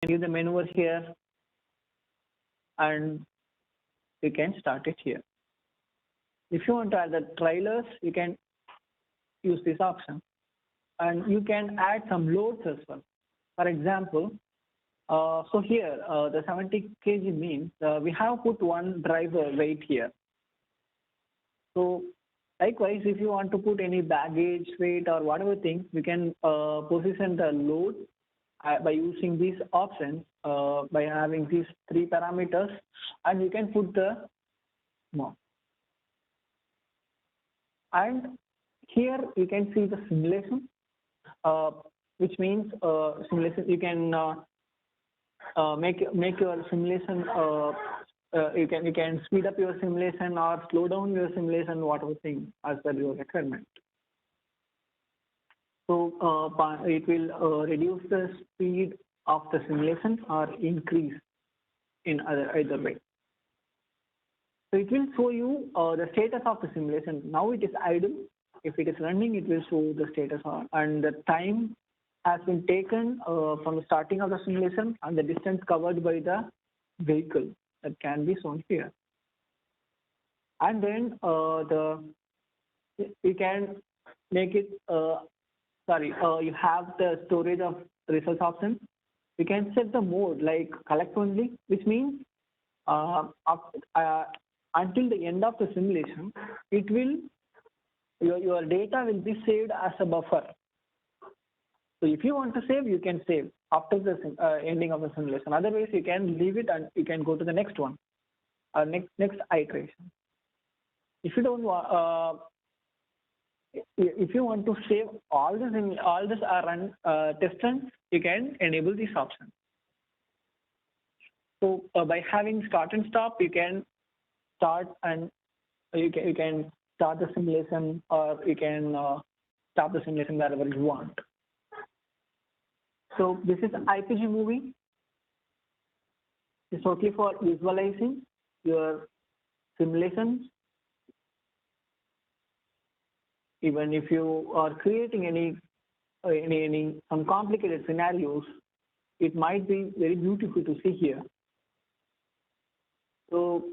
give the menu over here, and you can start it here. If you want to add the trailers, you can use this option. And you can add some loads as well. For example, so here, the 70 kg means we have put one driver weight here. So likewise, if you want to put any baggage weight or whatever things, we can position the load by using these options, by having these three parameters, and you can put the no. And here you can see the simulation, which means simulation. You can make your simulation. You can speed up your simulation or slow down your simulation, whatever thing as per your requirement. So it will reduce the speed of the simulation or increase in either way. So it will show you the status of the simulation. Now it is idle. If it is running, it will show the status and the time has been taken from the starting of the simulation and the distance covered by the vehicle that can be shown here. And then we can make it. You have the storage of results option. We can set the mode like collect only, which means until the end of the simulation, it will your data will be saved as a buffer. So if you want to save, you can save after the ending of the simulation. Otherwise, you can leave it and you can go to the next one, next iteration. If you don't want, if you want to save all this run test runs, you can enable this option. So by having start and stop, you can start and you can start the simulation, or you can stop the simulation wherever you want. So this is IPG movie. It's totally for visualizing your simulations. Even if you are creating any some complicated scenarios, it might be very beautiful to see here. So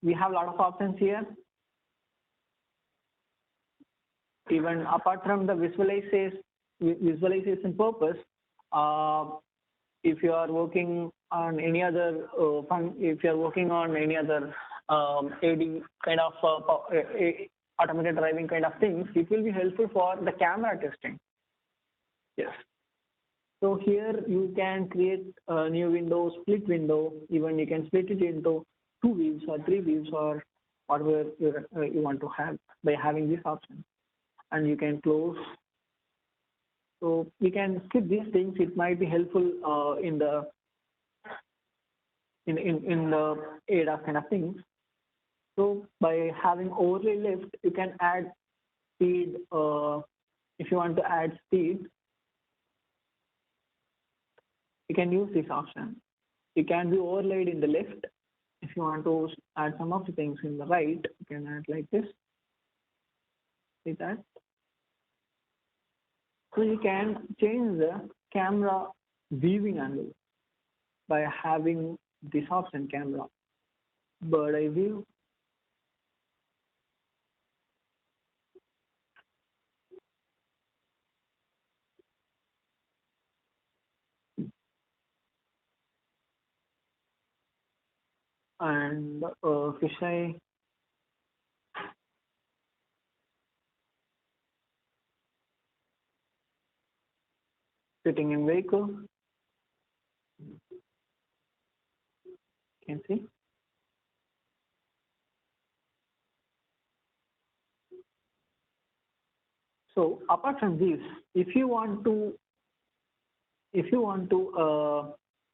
we have a lot of options here. Even apart from the visualization purpose, if you are working on any other if you are working on any other AD kind of automated driving kind of things, it will be helpful for the camera testing. Yes. So here you can create a new window, split window. Even you can split it into 2 views or 3 views or whatever you want to have by having this option. And you can close. So we can skip these things. It might be helpful in the ADAS kind of things. So by having overlay left, you can add speed. If you want to add speed, you can use this option. It can be overlaid in the left. If you want to add some of the things in the right, you can add like this. See that? So you can change the camera viewing angle by having this option, camera bird eye view. And fisheye. Sitting in vehicle. You can see. So apart from this, if you want to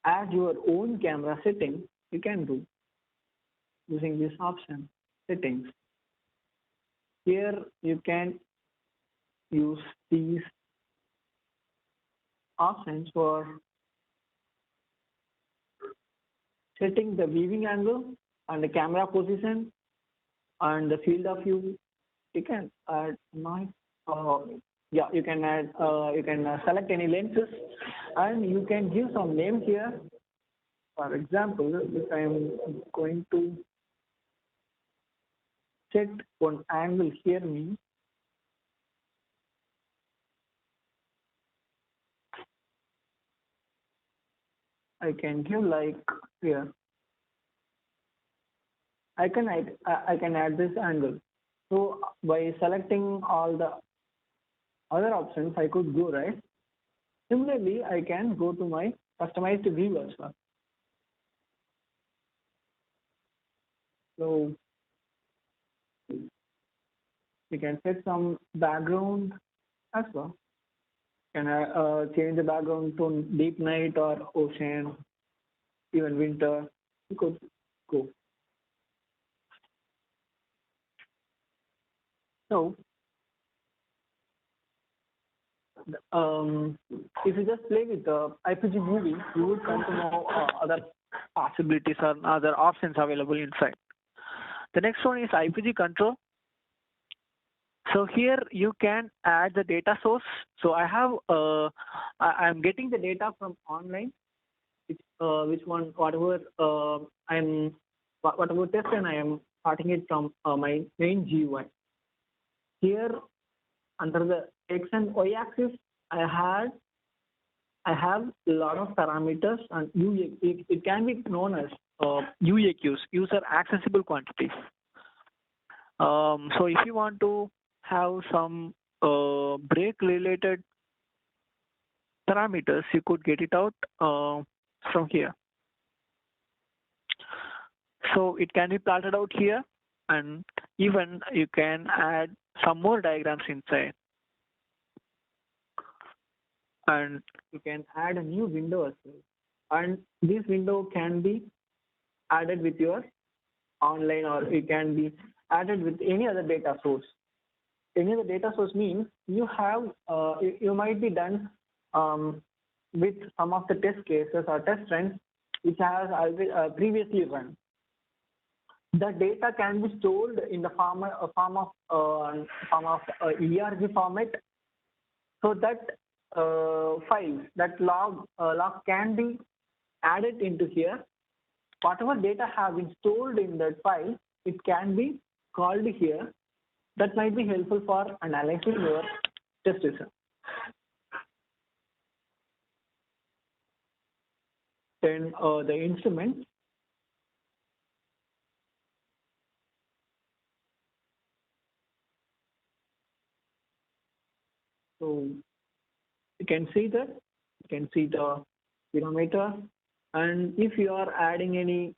add your own camera setting, you can do using this option, settings. Here you can use these options for setting the viewing angle and the camera position and the field of view. You can add yeah, you can add, you can select any lenses, and you can give some names here. For example, if I am going to set one angle here means I can give like here. I can add this angle. So by selecting all the other options, I could go right. Similarly, I can go to my customized view as well. So you can set some background as well. Can I change the background to deep night or ocean, even winter? You could go. So um, if you just play with the IPG movie, you would come to know other possibilities or other options available inside. The next one is IPG control. So here you can add the data source. So I have, I'm getting the data from online, which one, whatever whatever test, and I am starting it from my main GUI. Here under the X and Y axis, I have a lot of parameters, and it can be known as UAQs, user accessible quantities. So if you want to have some break related parameters, you could get it out from here. So it can be plotted out here, and even you can add some more diagrams inside. And you can add a new window as well. And this window can be added with your online, or it can be added with any other data source. Any other data source means you have, you might be done with some of the test cases or test runs which has already previously run. The data can be stored in the form of ERG format, so that file, that log can be added into here. Whatever data have been stored in that file, it can be called here. That might be helpful for analyzing your test result. Then the instrument. So you can see that, you can see the speedometer, and if you are adding any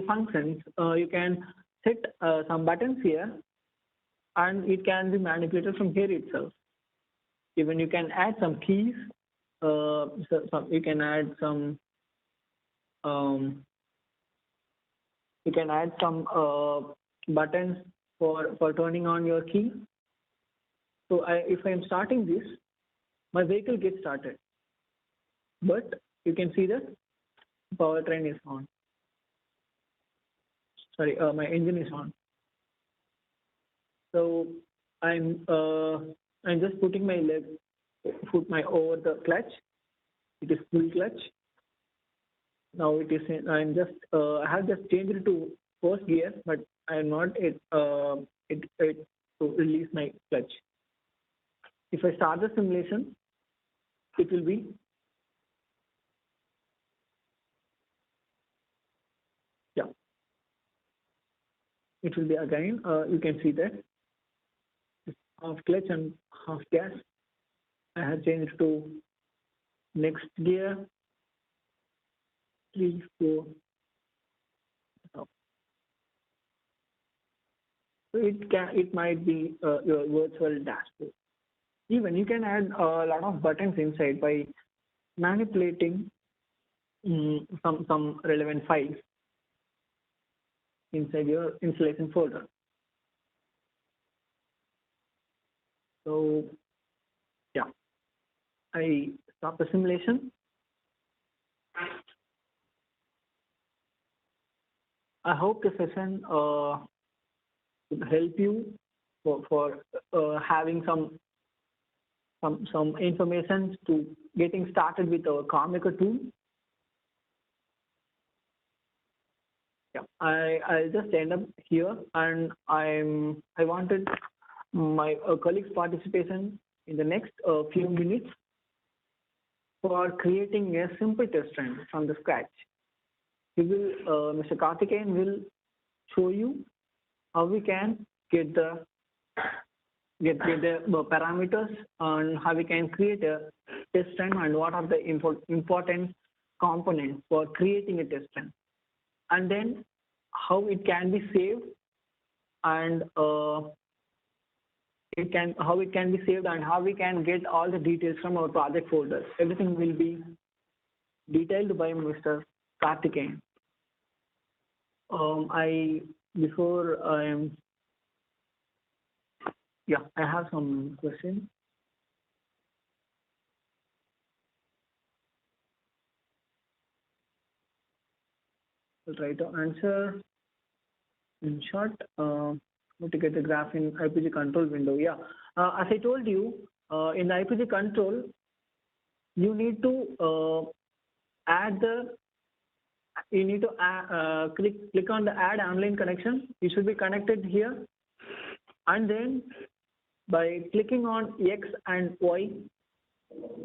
functions, you can set some buttons here, and it can be manipulated from here itself. Even you can add some keys. You can add some. You can add some buttons for turning on your key. So if I am starting this, my vehicle gets started. But you can see that powertrain is on. Sorry, my engine is on. So I'm just putting my foot over the clutch. It is full clutch. Now it is. I have just changed it to first gear, but I am not it to release my clutch. If I start the simulation, it will be. Yeah. It will be again. You can see that half clutch and half gas. I have changed to next gear. 3, 4. So it might be your virtual dashboard. Even you can add a lot of buttons inside by manipulating some relevant files inside your installation folder. So yeah, I stop the simulation. I hope the session would help you for having some information to getting started with our CarMaker tool. Yeah, I'll just end up here, and I wanted my colleagues' participation in the next few minutes for creating a simple test run from the scratch. He will, Mr. Karthikeyan will show you how we can get the parameters and how we can create a test run and what are the important components for creating a test run, and then how it can be saved and how it can be saved and how we can get all the details from our project folders. Everything will be detailed by Mr. Karthikeyan. I have some questions. I'll try to answer in short. How to get the graph in IPG control window? Yeah, as I told you, in the IPG control, you need to click on the add online connection. You should be connected here, and then by clicking on X and Y,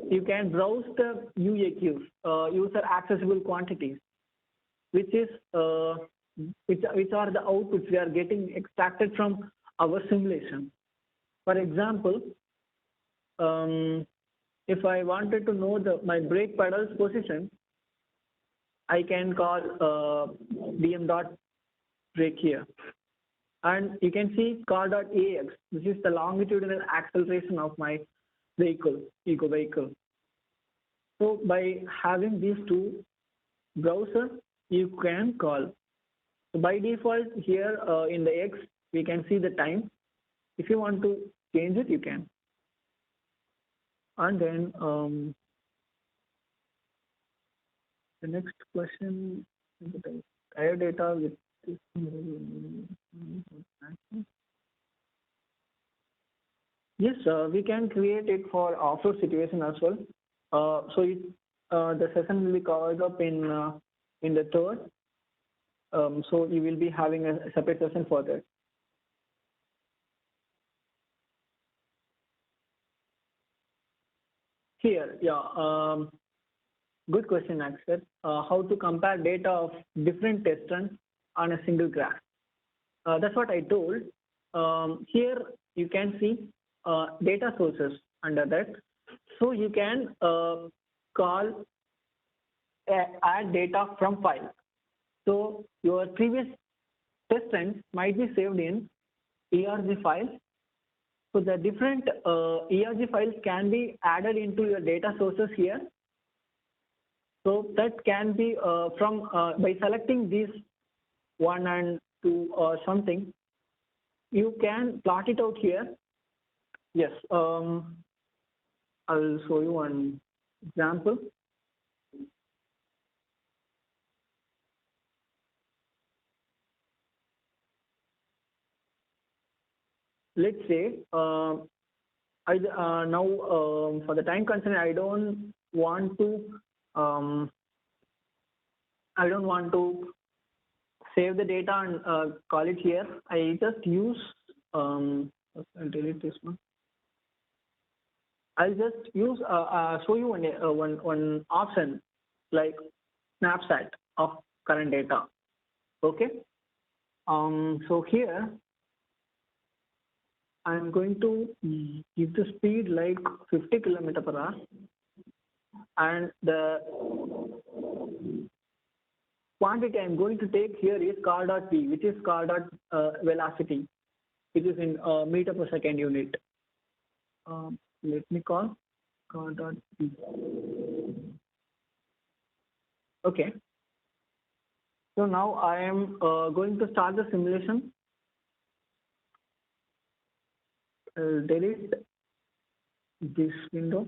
you can browse the UAQs, user accessible quantities, which are the outputs we are getting extracted from our simulation. For example, if I wanted to know my brake pedal's position, I can call dm.brake here. And you can see car.ax, which is the longitudinal acceleration of my eco vehicle. So by having these two browsers, you can call. So by default here in the X, we can see the time. If you want to change it, you can. And then the next question is the tire data with this. Yes, we can create it for off-road situation as well. The session will be covered up in the third. So you will be having a separate session for that. Here, yeah, good question, Axel. How to compare data of different test runs on a single graph? That's what I told. Here you can see data sources under that. So you can call add data from file. So your previous test runs might be saved in ERG files. So the different ERG files can be added into your data sources here. So that can be by selecting these 1 and 2 or something, you can plot it out here. Yes, I'll show you one example. Let's say now for the time constraint, I don't want to save the data and call it here. I just use I'll delete this one. I'll just use show you one option like snapshot of current data. Okay. So here I'm going to give the speed like 50 km/h, and the quantity I'm going to take here is car.v, which is car.velocity, which is in meter per second unit. Let me call car.v. Okay. So now I am going to start the simulation. I'll delete this window.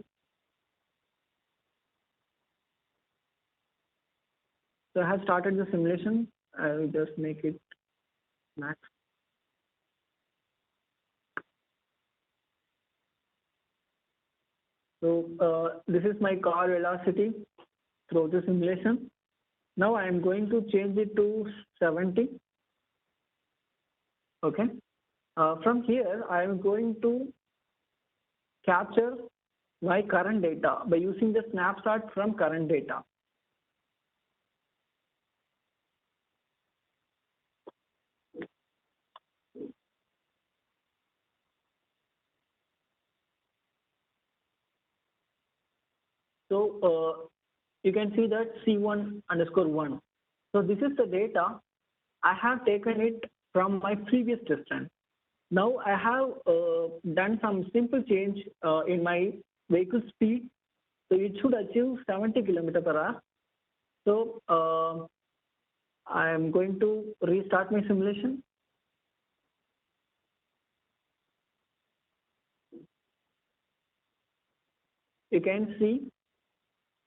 So I have started the simulation. I will just make it max. So this is my car velocity through the simulation. Now I am going to change it to 70. Okay. From here, I am going to capture my current data by using the snapshot from current data. So you can see that C1_1. So this is the data. I have taken it from my previous distance. Now I have done some simple change in my vehicle speed. So it should achieve 70 km/h. So I am going to restart my simulation. You can see,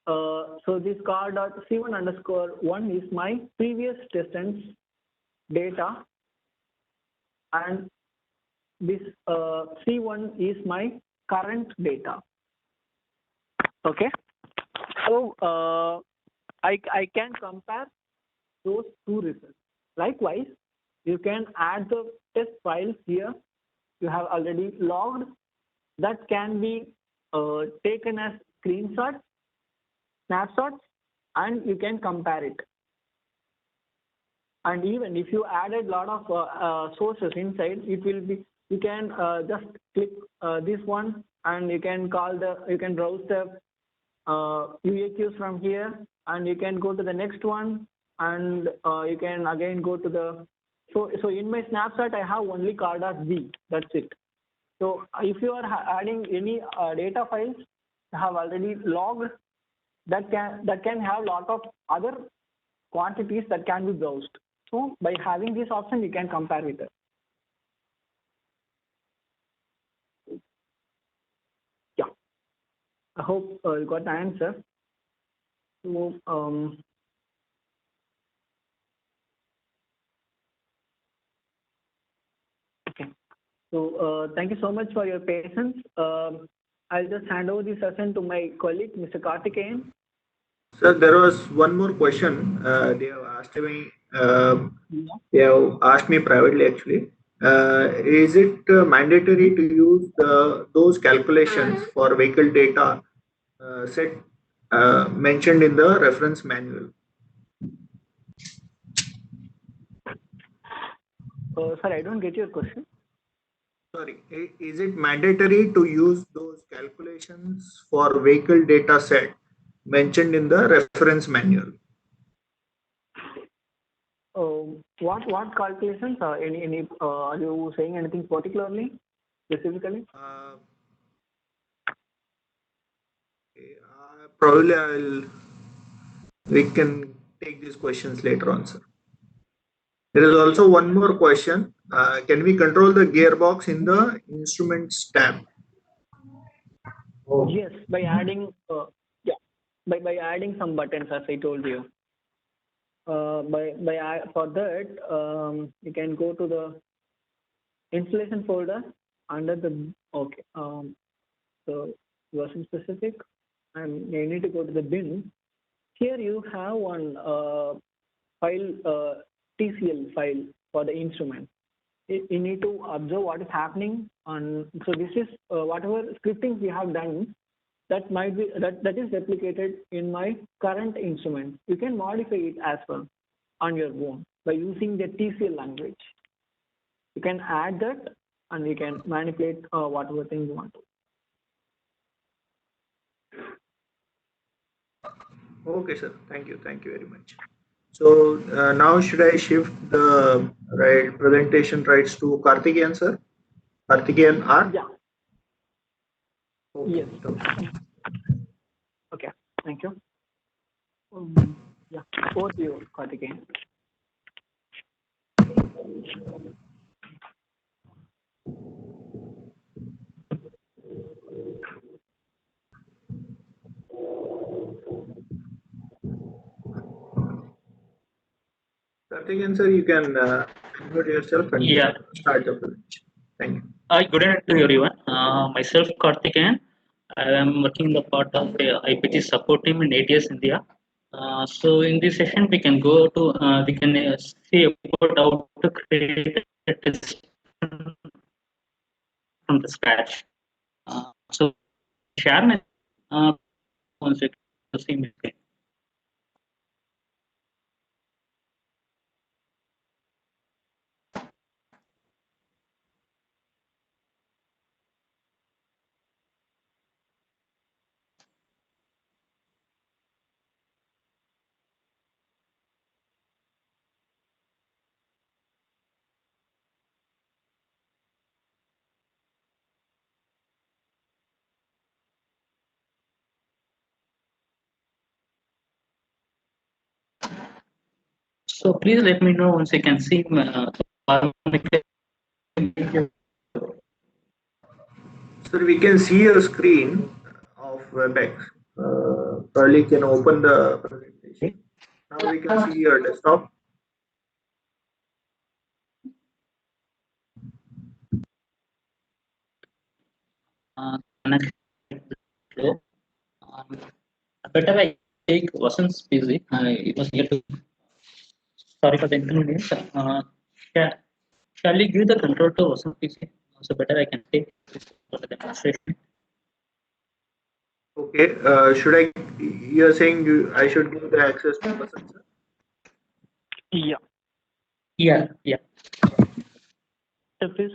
so this car.C1_1 is my previous distance data, and this C1 is my current data. Okay, so I can compare those two results. Likewise, you can add the test files here. You have already logged. That can be taken as screenshots, snapshots, and you can compare it. And even if you added a lot of sources inside, it will be, you can just click this one, and you can browse the UAQs from here, and you can go to the next one, and you can again go to the, so in my snapshot I have only car.z, that's it. So if you are adding any data files you have already logged, that can have a lot of other quantities that can be browsed. So by having this option, you can compare with it. Yeah, I hope you got the answer. So okay. So thank you so much for your patience. I'll just hand over the session to my colleague, Mr. Karthikeyan. Sir, there was one more question. They have asked me. They have asked me privately, actually. Is it mandatory to use those calculations for vehicle data set mentioned in the reference manual? Sorry, I don't get your question. Sorry, is it mandatory to use those calculations for vehicle data set mentioned in the reference manual? What calculations? Any are you saying anything particularly, specifically? Probably we can take these questions later on, sir. There is also one more question. Can we control the gearbox in the instruments tab? Yes, by adding by adding some buttons, as I told you. For that, you can go to the installation folder under the so version specific, and you need to go to the bin. Here you have one file, TCL file for the instrument. You need to observe what is happening on. So this is whatever scripting we have done. That might be that is replicated in my current instrument. You can modify it as well on your own by using the TCL language. You can add that, and you can manipulate whatever thing you want to. Okay, sir. Thank you. Thank you very much. So now should I shift the presentation rights to Karthikeyan, sir? Karthikeyan R? Yeah. Okay. Yes. Okay. Thank you. Yeah. Over to you, Karthikeyan. Karthikeyan, sir, you can unmute yourself and start the presentation. Thank you. Good evening to everyone. Myself, Karthikeyan. I am working the part of the IPT support team in ATS India. So in this session, we can go to we can see about how to create a test from the scratch. So share my once you can see me. So please let me know once you can see my. Sir, we can see your screen of WebEx. Probably can open the presentation. Now we can see your desktop. Connection slow. Better I take Vasant's busy. It was here to. Sorry for the inconvenience. Shall, shall we give the control to Vasant PC? So better I can take for the demonstration. Okay. Should I? You're saying I should give the access to Vasant, sir? Yeah. Yeah. Step is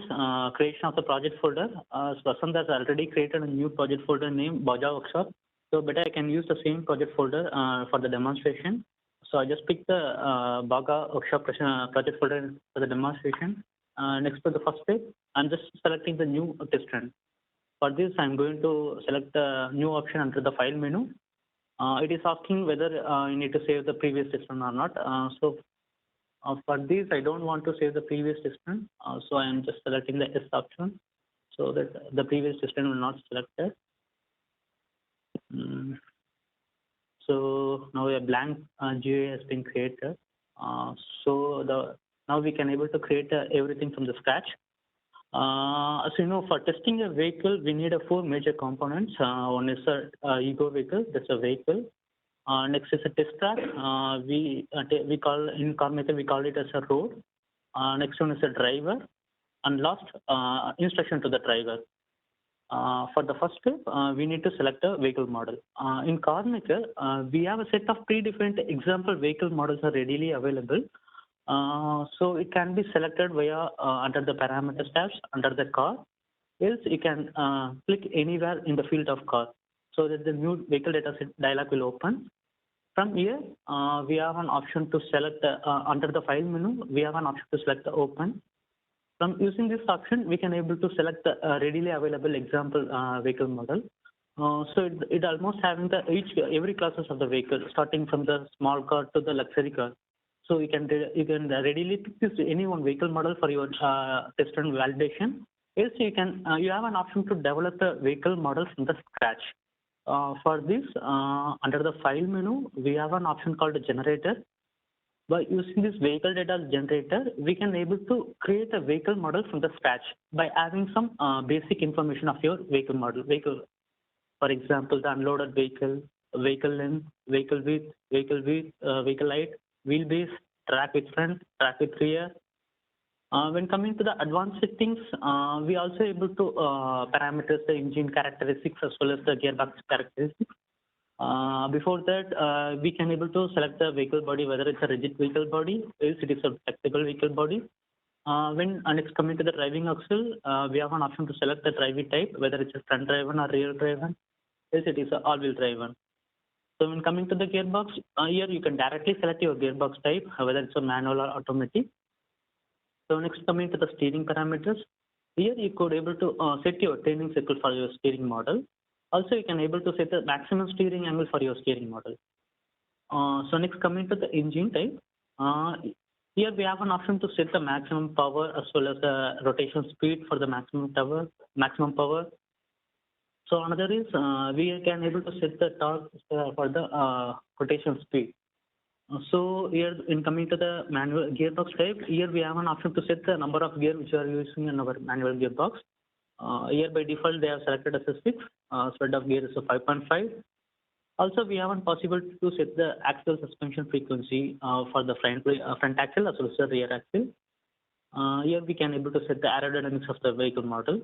creation of the project folder. Vasant has already created a new project folder named Baja Workshop. So better I can use the same project folder for the demonstration. So I just picked the Baga Workshop project folder for the demonstration. Next to the first step, I'm just selecting the new test run. For this, I'm going to select the new option under the file menu. It is asking whether you need to save the previous test run or not. For this, I don't want to save the previous distance, so I am just selecting the S option so that the previous distance will not selected. So now a blank GUI has been created. Now we can able to create everything from the scratch. As you know, for testing a vehicle, we need 4 major components. One is a ego vehicle, that's a vehicle. Next is a test track. We call in car method we call it as a road. Next one is a driver, and last instruction to the driver. For the first step, we need to select a vehicle model. In car maker, we have a set of predefined example vehicle models are readily available. So it can be selected via under the parameter tabs under the car. Else you can click anywhere in the field of car, so that the new vehicle dataset dialog will open. From here, we have an option to select under the file menu. We have an option to select the open. From using this option, we can able to select the readily available example vehicle model. So it almost having the every classes of the vehicle, starting from the small car to the luxury car. So you can readily pick this any one vehicle model for your test and validation. Else you can you have an option to develop the vehicle model from the scratch. For this, under the file menu, we have an option called generator. By using this vehicle data generator, we can able to create a vehicle model from the scratch by having some basic information of your vehicle model. For example, the unloaded vehicle, vehicle length, vehicle width, vehicle height, wheelbase, track with front, track with rear. When coming to the advanced settings, we also able to parameters the engine characteristics as well as the gearbox characteristics. Before that, we can able to select the vehicle body, whether it's a rigid vehicle body, else it is a flexible vehicle body. When next coming to the driving axle, we have an option to select the driving type, whether it's a front driven or rear driven, else it is a all-wheel driven. So when coming to the gearbox, here you can directly select your gearbox type, whether it's a manual or automatic. So next coming to the steering parameters, here you could able to set your training cycle for your steering model. Also, you can able to set the maximum steering angle for your steering model. So next coming to the engine type, here we have an option to set the maximum power as well as the rotation speed for the maximum power. So another is we can able to set the torque for the rotation speed. So here in coming to the manual gearbox type, here we have an option to set the number of gear which we are using in our manual gearbox. Here by default they are selected as a 6. Spread of gear is 5.5. Also, we haven't possible to set the axial suspension frequency for the front axle as well as the rear axle. Here we can able to set the aerodynamics of the vehicle model.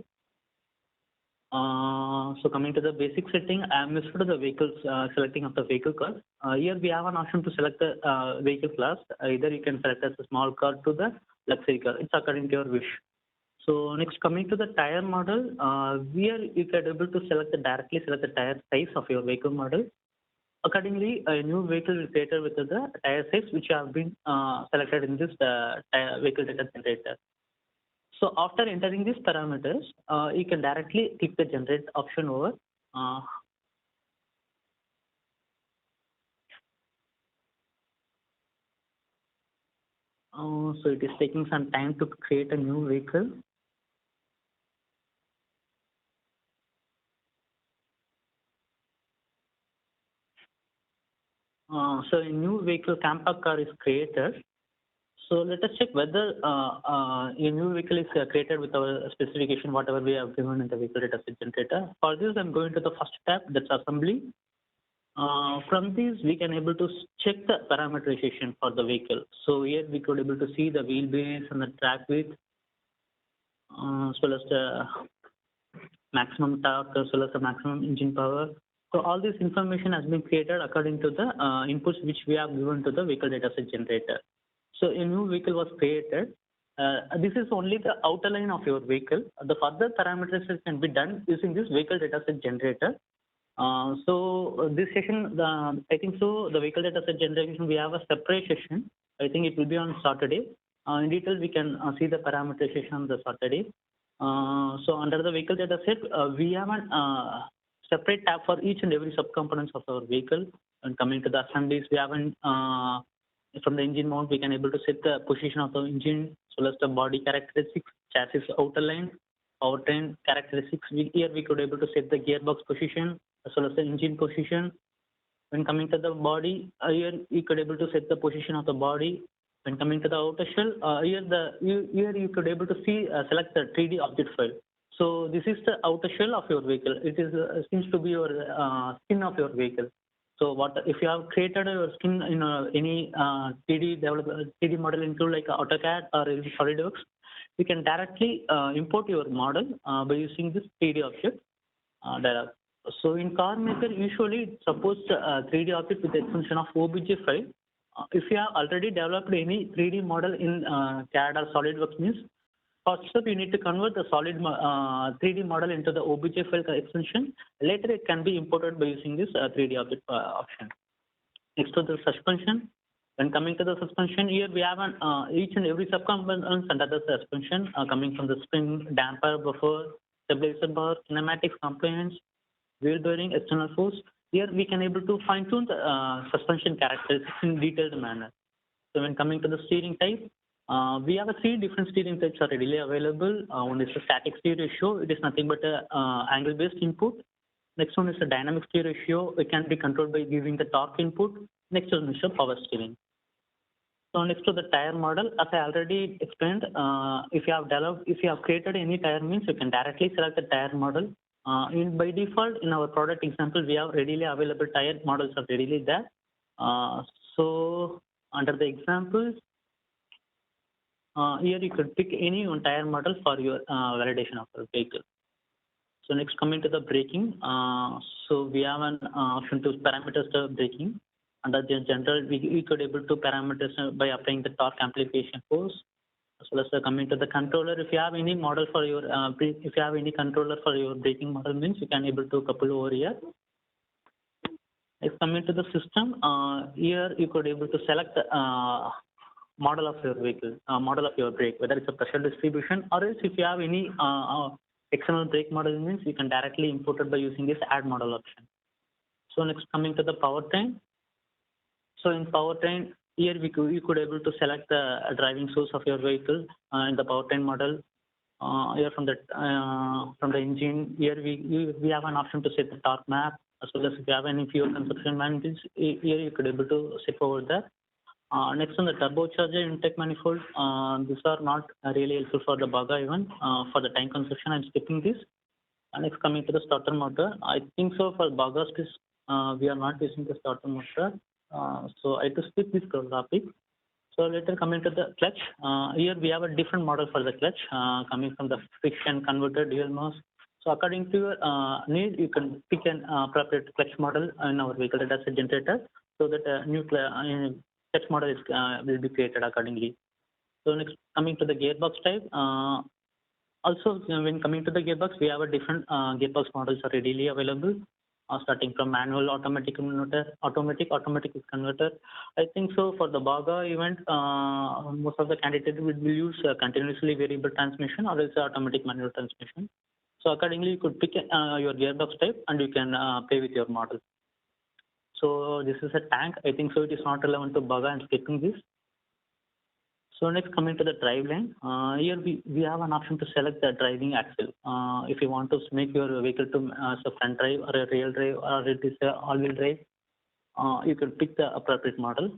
So coming to the basic setting, I am used to the vehicles selecting of the vehicle class. Here we have an option to select the vehicle class. Either you can select as a small car to the luxury car. It's according to your wish. So next, coming to the tire model, here you can able to directly select the tire size of your vehicle model. Accordingly, a new vehicle is created with the tire size which have been selected in this vehicle data generator. So after entering these parameters, you can directly click the generate option over. So it is taking some time to create a new vehicle. So a new vehicle camper car is created. So let us check whether a new vehicle is created with our specification, whatever we have given in the vehicle data set generator. For this, I'm going to the first tab, that's assembly. From this, we can able to check the parameterization for the vehicle. So here we could able to see the wheelbase and the track width, as well as the maximum torque, as well as the maximum engine power. So all this information has been created according to the inputs which we have given to the vehicle data set generator. So a new vehicle was created. This is only the outer line of your vehicle. The further parameters can be done using this vehicle data set generator. So this session, I think so, the vehicle data set generation, we have a separate session. I think it will be on Saturday. In detail, we can see the parameterization on the Saturday. So under the vehicle data set, we have a separate tab for each and every subcomponents of our vehicle. And coming to the assemblies, we haven't from the engine mount, we can able to set the position of the engine, as well as the body characteristics, chassis outer line, powertrain characteristics. Here we could able to set the gearbox position as well as the engine position. When coming to the body, here we could able to set the position of the body. When coming to the outer shell, here you could able to see select the 3D object file. So this is the outer shell of your vehicle. It is seems to be your skin of your vehicle. So what if you have created your skin in any 3D model into like AutoCAD or SolidWorks, you can directly import your model by using this 3D object dialog. So in car maker, usually suppose 3D object with the extension of OBJ file. If you have already developed any 3D model in CAD or SolidWorks means, first step you need to convert the 3D model into the OBJ file extension. Later it can be imported by using this 3D object option. Next to the suspension. When coming to the suspension, here we have each and every subcomponents under the suspension coming from the spring, damper, buffer, stabilizer bar, kinematics, compliance, wheel bearing, external force. Here we can able to fine tune the suspension characteristics in detailed manner. So when coming to the steering type, we have 3 different steering types are readily available. One is the static steer ratio. It is nothing but a angle-based input. Next one is the dynamic steer ratio. It can be controlled by giving the torque input. Next one is the power steering. So next to the tire model, as I already explained, if you have created any tire means, you can directly select the tire model. By default, in our product example, we have readily available tire models are readily there. So under the examples, here you could pick any one tire model for your validation of your vehicle. So next, coming to the braking. So we have an option to parameters the braking. Under the general, we could able to parameters by applying the torque amplification force. As well as coming to the controller, if you have any model for your if you have any controller for your braking model means, you can able to couple over here. Next, coming to the system, here you could able to select the model of your vehicle, model of your brake, whether it's a pressure distribution or else if you have any external brake model means, you can directly import it by using this add model option. So next, coming to the powertrain. So in powertrain, here you could able to select the driving source of your vehicle in the powertrain model. Here from the engine, here we have an option to set the torque map, as well as if you have any fuel consumption management, here you could able to set over there. Next on the turbocharger intake manifold, these are not really helpful for the bug even. For the time consumption, I'm skipping this. Next, coming to the starter motor, I think so for Bagas, we are not using the starter motor. So I have to skip this topic. So later coming to the clutch, here we have a different model for the clutch coming from the friction converter dual mass. So according to your need, you can pick an appropriate clutch model in our vehicle that has a generator, so that a new clutch model is, will be created accordingly. So next, coming to the gearbox type, also when coming to the gearbox, we have a different gearbox models are readily available. Starting from manual, automatic converter, automatic is converter. I think so for the Baga event, most of the candidates will use continuously variable transmission or else automatic manual transmission. So accordingly, you could pick your gearbox type and you can play with your model. So this is a tank. I think so it is not relevant to Baga. I'm skipping this. So next, coming to the drive line, here we have an option to select the driving axle. If you want to make your vehicle to as a front drive or a rear drive or it is a all-wheel drive, you can pick the appropriate model.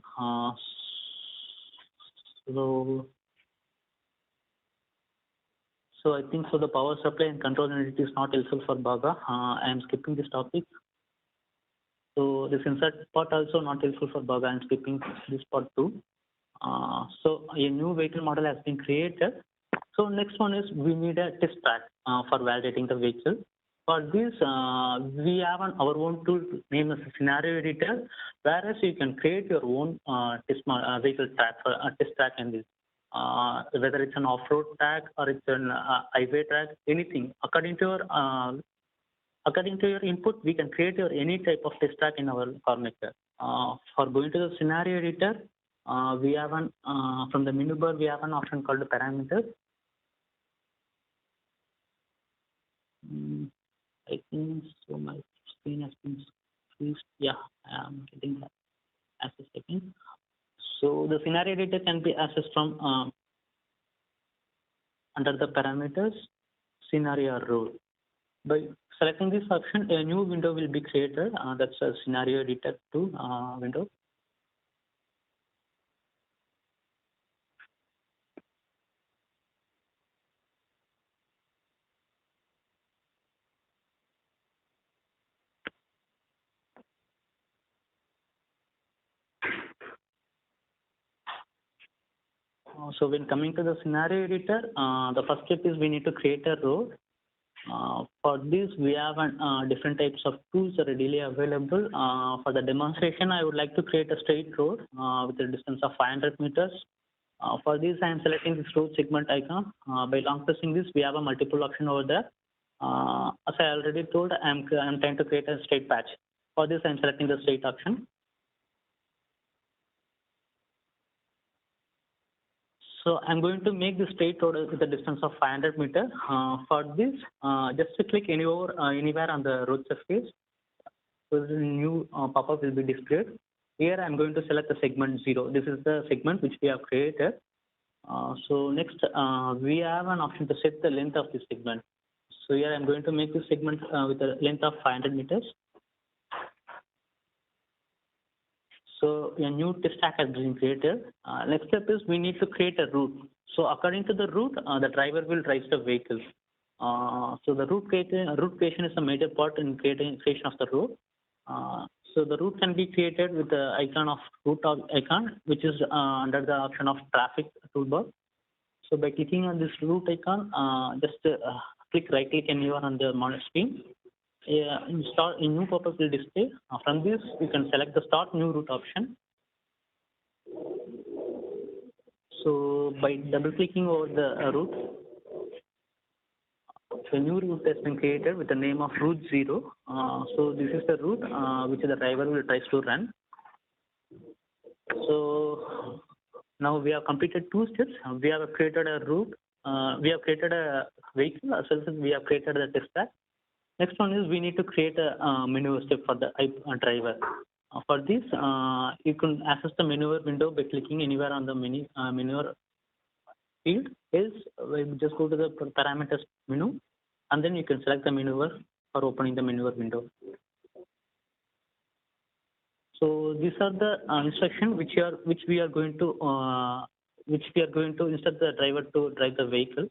So I think so the power supply and control unit is not helpful for Baga. I am skipping this topic. So this insert part also not helpful for Baga. I am skipping this part too. So a new vehicle model has been created. So next one is we need a test track for validating the vehicle. For this, we have our own tool named as a scenario editor, whereas you can create your own vehicle track for a test track in this. Whether it's an off-road track or it's an highway track, anything according to your input, we can create your any type of test track in our CarMaker. For going to the scenario editor, we have an from the menu bar we have an option called parameters. I think so my screen has been squeezed. Yeah, I am getting that as a second. So the scenario editor can be accessed from under the parameters scenario role. By selecting this option, a new window will be created. That's a scenario editor 2 window. So when coming to the scenario editor, the first step is we need to create a road. For this, we have different types of tools readily available. For the demonstration, I would like to create a straight road with a distance of 500 meters. For this, I am selecting this road segment icon. By long pressing this, we have a multiple option over there. As I already told, I'm trying to create a straight patch. For this, I'm selecting the straight option. So I'm going to make the straight road with a distance of 500 meters. For this, just to click anywhere on the road surface, so the new pop-up will be displayed. Here I'm going to select the segment 0. This is the segment which we have created. So next, we have an option to set the length of this segment. So here I'm going to make this segment with a length of 500 meters. So a new test track has been created. Next step is we need to create a route. So according to the route, the driver will drive the vehicle. So the route creation is a major part in creation of the route. So the route can be created with the icon of route icon, which is under the option of traffic toolbar. So by clicking on this route icon, just click right click anywhere on the monitor screen. A new pop-up will display. From this, you can select the start new route option. So by double clicking over the route, so a new route has been created with the name of route 0. So this is the route which the driver will try to run. So now we have completed 2 steps. We have created a route. We have created a vehicle as well as we have created a test track. Next one is we need to create a maneuver step for the driver. For this, you can access the maneuver window by clicking anywhere on the maneuver field. Else, we just go to the parameters menu, and then you can select the maneuver for opening the maneuver window. So these are the instructions which we are going to instruct the driver to drive the vehicle.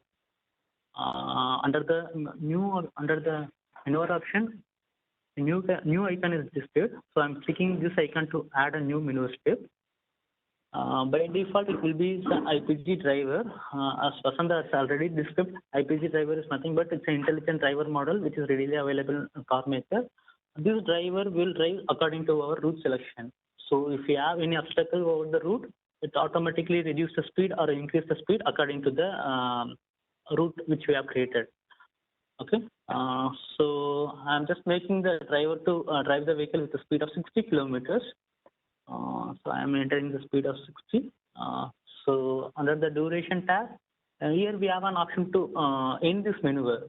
Under the maneuver option, a new icon is displayed. So I'm clicking this icon to add a new maneuver step. By default, it will be the IPG driver. As Vasant has already described, IPG driver is nothing but it's an intelligent driver model which is readily available in car maker. This driver will drive according to our route selection. So if we have any obstacle over the route, it automatically reduces the speed or increase the speed according to the route which we have created. Okay. So I'm just making the driver to drive the vehicle with a speed of 60 kilometers. So I'm entering the speed of 60. So under the duration tab, here we have an option to end this maneuver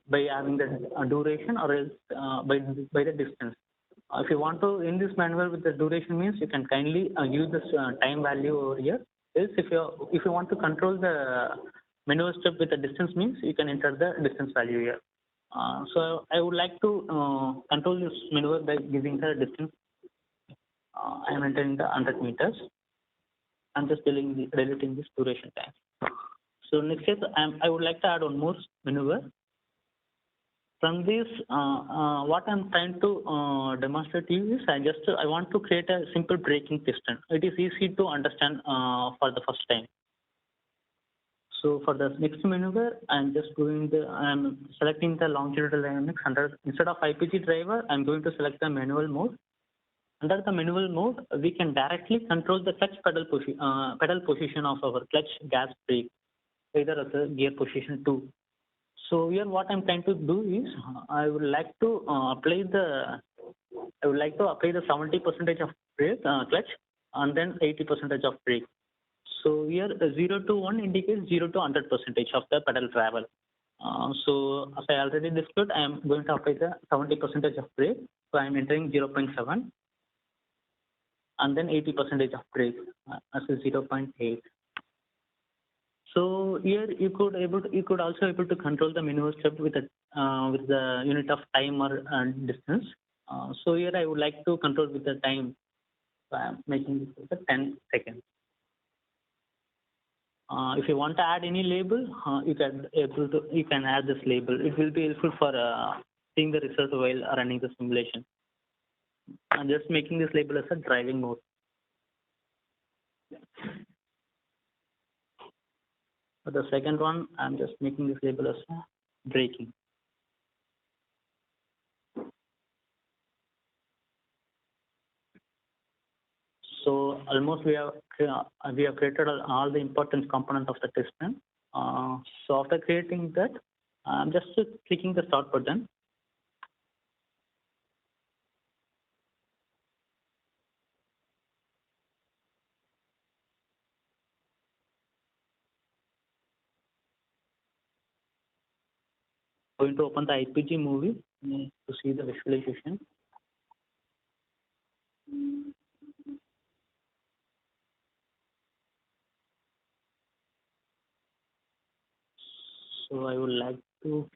by having the duration or else by the distance. If you want to end this maneuver with the duration means you can kindly use this time value over here. Else if you want to control the maneuver step with the distance means you can enter the distance value here. So I would like to control this maneuver by giving the distance. I am entering the 100 meters. I'm just deleting this duration time. So next is I would like to add one more maneuver. From this, what I'm trying to demonstrate to you is I want to create a simple braking piston. It is easy to understand for the first time. So for the next maneuver, I'm selecting the longitudinal dynamics instead of IPG driver, I'm going to select the manual mode. Under the manual mode, we can directly control the clutch pedal position of our clutch, gas, brake, either at the gear position 2. So here what I'm trying to do is I would like to apply the 70% of brake clutch and then 80% of brake. So here 0 to 1 indicates 0 to 100% of the pedal travel. So as I already described, I am going to apply the 70% of brake. So I am entering 0.7. And then 80% of brake as a 0.8. So here you could also able to control the maneuver step with the unit of time or distance. So here I would like to control with the time. So I am making this with 10 seconds. If you want to add any label, you can add this label. It will be helpful for seeing the result while running the simulation. I'm just making this label as a driving mode. For the second one, I'm just making this label as a braking. So almost we have created all the important components of the piston. So after creating that, I'm just clicking the start button. Going to open the IPG movie to see the visualization. So I would like to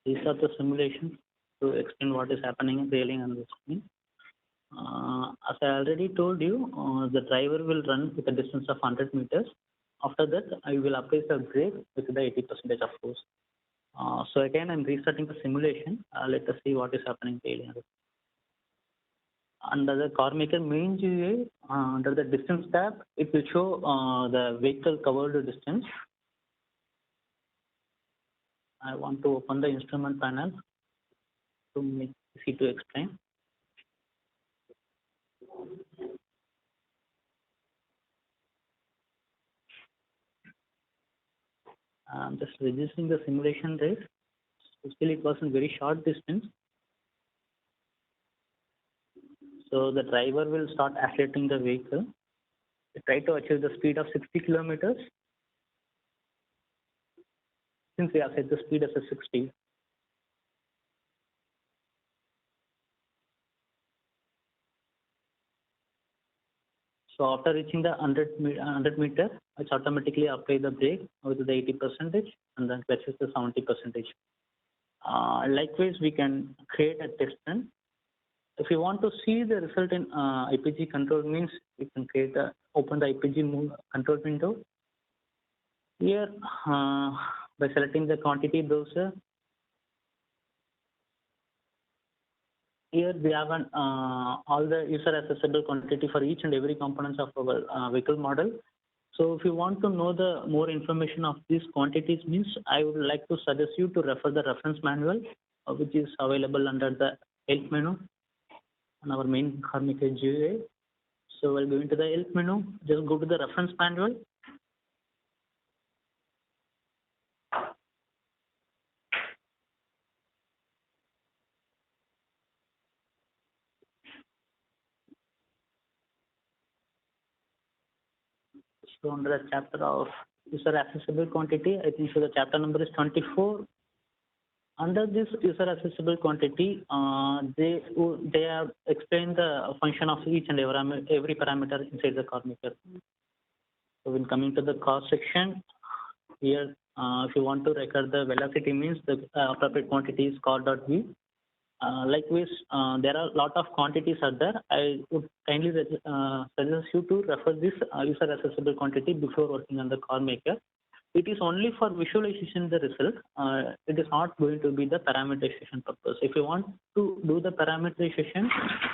restart the simulation to explain what is happening really on the screen. As I already told you, the driver will run with a distance of 100 meters. After that, I will apply the brake with the 80% of force. So again, I'm restarting the simulation. Let us see what is happening really. Under the car maker main GUI, under the distance tab, it will show the vehicle covered distance. I want to open the instrument panel to make it easy to explain. I'm just registering the simulation rate. Still, it was a very short distance. So the driver will start accelerating the vehicle. Try to achieve the speed of 60 kilometers. Since we have set the speed as a 60. So after reaching the 100 meter, it's automatically apply the brake with the 80% and then clutches the 70%. Likewise, we can create a piston. If you want to see the result in IPG control means you can open the IPG control window. Here, by By selecting the quantity browser, here we have all the user accessible quantity for each and every components of our vehicle model. So if you want to know the more information of these quantities means, I would like to suggest you to refer the reference manual, which is available under the help menu on our main Carmaker GUI. So while going to the help menu, just go to the reference manual. So under the chapter of user accessible quantity, I think so the chapter number is 24. Under this user accessible quantity, they have explained the function of each and every parameter inside the Carmaker. So when coming to the cost section, here if you want to record the velocity means the appropriate quantity is car.v. Likewise, there are a lot of quantities are there. I would kindly suggest you to refer this user accessible quantity before working on the Carmaker. It is only for visualization the result. It is not going to be the parameterization purpose. If you want to do the parameterization,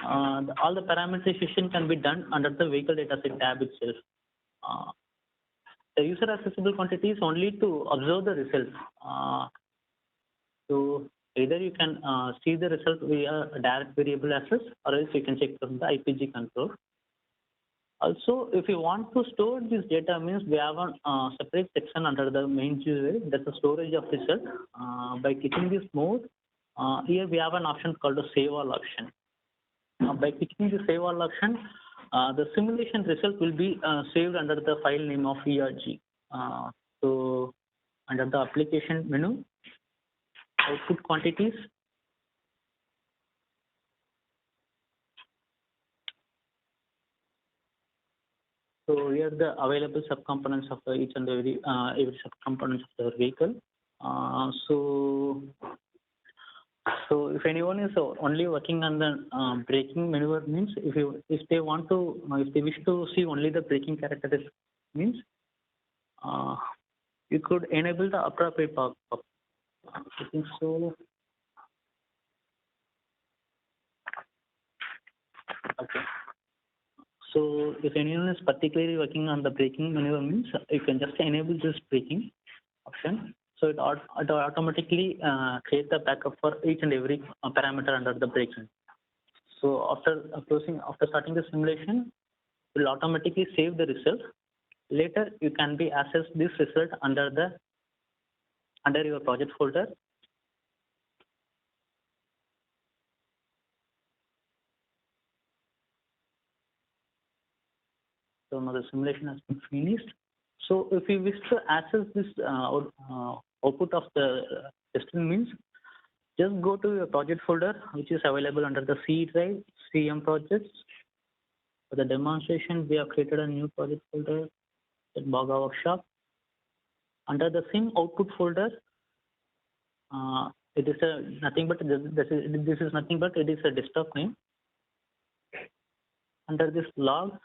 all the parameterization can be done under the vehicle dataset tab itself. The user accessible quantity is only to observe the result. So either you can see the result via direct variable access, or else you can check from the IPG control. Also, if you want to store this data means we have a separate section under the main GUI, that's the storage of result. By clicking this mode, here we have an option called the save all option. By clicking the save all option, the simulation result will be saved under the file name of ERG. So under the application menu, output quantities, so here the available subcomponents of each and every subcomponents of the vehicle. So if anyone is only working on the braking maneuver means, if they wish to see only the braking characteristics means, you could enable the appropriate pop. I think so. Okay. So if anyone is particularly working on the braking maneuver means, you can just enable this braking option. So it automatically creates the backup for each and every parameter under the braking. So after starting the simulation, it will automatically save the result. Later, you can be access this result under your project folder. So now the simulation has been finished. So if you wish to access this output of the testing means, just go to your project folder, which is available under the C drive, CM projects. For the demonstration, we have created a new project folder, at Baga Workshop. Under the same output folder, it is nothing but it is a desktop name. Under this log,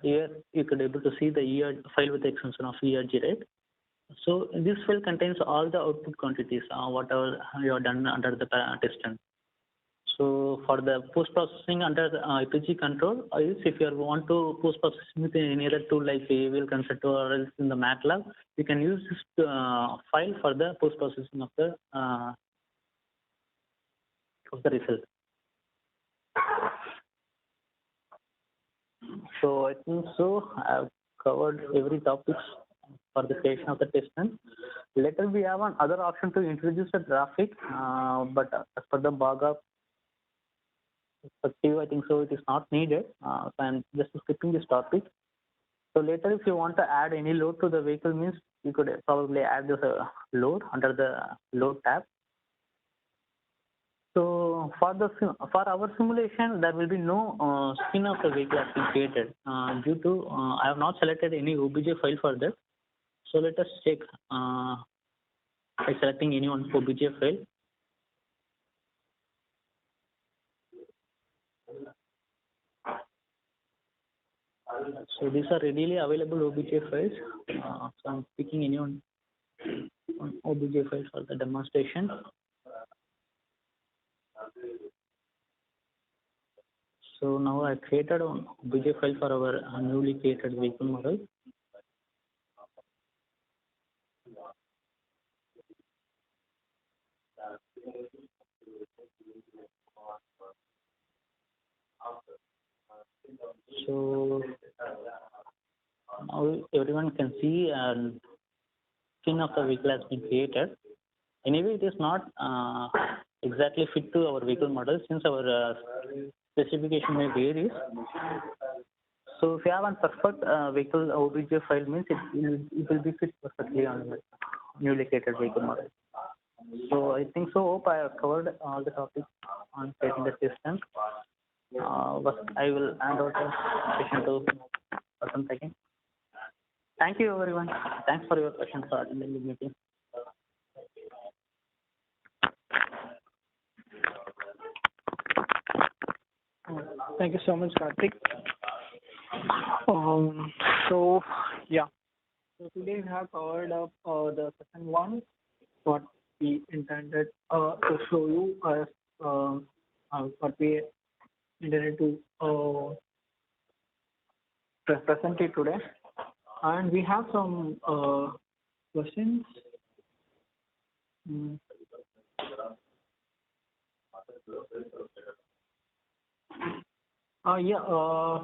here you could able to see the ERG file with the extension of ERG, right? So this file contains all the output quantities, whatever you have done under the testing. So for the post processing under the IPG control, if you want to post processing with any other tool like AVL Concerto or else in the MATLAB, you can use this file for the post processing of the result. So I think so I've covered every topic for the creation of the testnet. Later we have another option to introduce a graphic, but as per the Baga perspective, I think so it is not needed. So I'm just skipping this topic. So later if you want to add any load to the vehicle means, you could probably add this load under the load tab. So for our simulation, there will be no skin of the vehicle has been created due to I have not selected any OBJ file for that. So let us check by selecting any one OBJ file. So these are readily available OBJ files. So I'm picking any on OBJ files for the demonstration. So now I created an OBJ file for our newly created vehicle model. So now everyone can see and skin of the vehicle has been created. Anyway, it is not exactly fit to our vehicle model since our specification may vary. So if you have a perfect vehicle OBJ file means it will be fit perfectly on the newly created vehicle model. So I think so. Hope I have covered all the topics on creating the system. But I will hand over the session to Vasant again. Thank you, everyone. Thanks for your questions for attending the meeting. Thank you so much, Karthik. So today we have covered up the second one, what we intended to show you as what we intended to present it today, and we have some questions.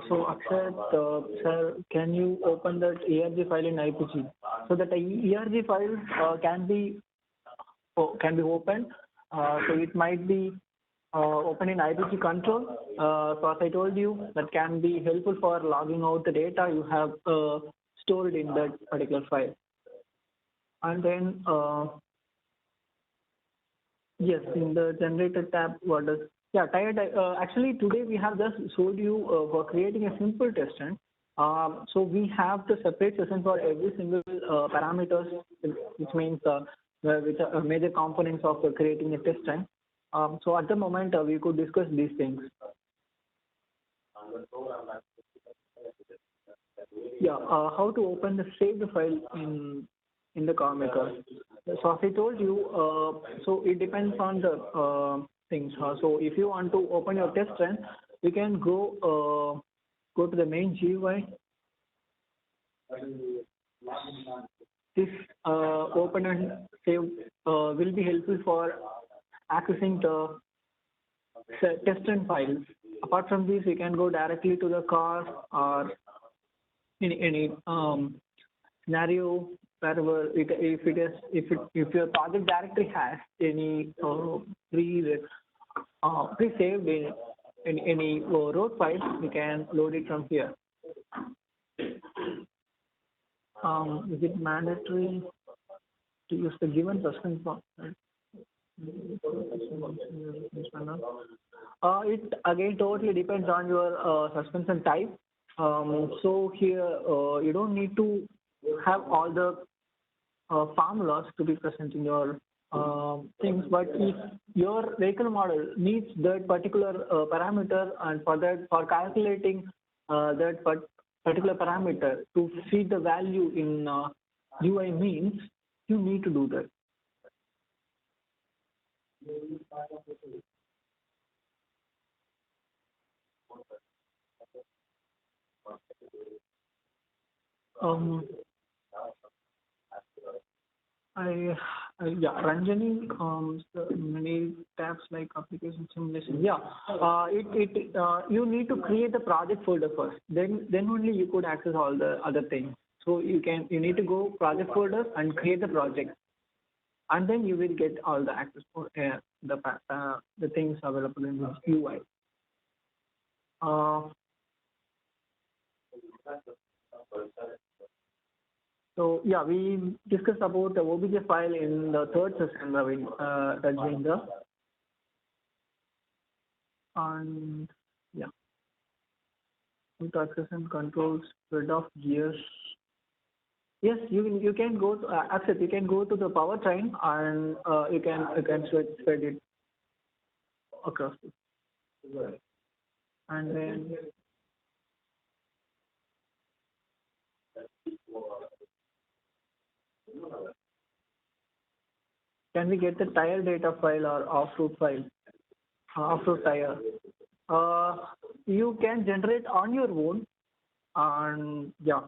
So Akshay, sir, can you open that ERG file in IPG? So that ERG file can be opened. So it might be open in IPG control. So as I told you, that can be helpful for logging out the data you have stored in that particular file. And then yes, in the generator tab, what does actually today we have just showed you for creating a simple test stand. So we have the separate session for every single parameters, which means with major components of creating a test stand. So at the moment we could discuss these things. How to open the saved file in the CarMaker. So as I told you, so it depends on the things. So if you want to open your test run, you can go to the main GUI. This open and save will be helpful for accessing the test run files. Apart from this, you can go directly to the car or any scenario wherever if your project directory has any pre-saved in any road file, we can load it from here. Is it mandatory to use the given suspense box? It again totally depends on your suspension type. So here you don't need to have all the formulas to be present in your things, but if your vehicle model needs that particular parameter, and for calculating that particular parameter to feed the value in UI means, you need to do that. Ranjani, many tabs like application simulation. You need to create the project folder first. Then only you could access all the other things. So you need to go project folder and create the project, and then you will get all the access for the things available in the UI. So we discussed about the OBJ file in the third session, Rajendra. And with access and controls, spread of gears. Yes, you can go to Akshat, you can go to the powertrain and you can spread it across it. And then can we get the tire data file or off-road file? Off-road tire. You can generate on your own, and yeah,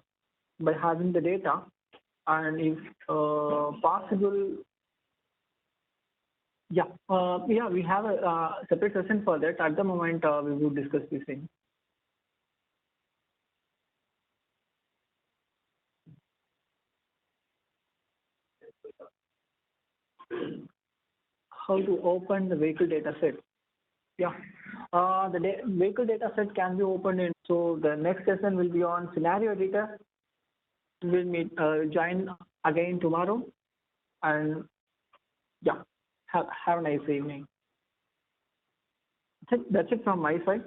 by having the data, and if possible, yeah, we have a separate session for that. At the moment, we will discuss this thing. How to open the vehicle data set? Yeah, the vehicle data set can be opened in. So the next session will be on scenario data. We'll meet, join again tomorrow, and yeah, have a nice evening. That's it from my side.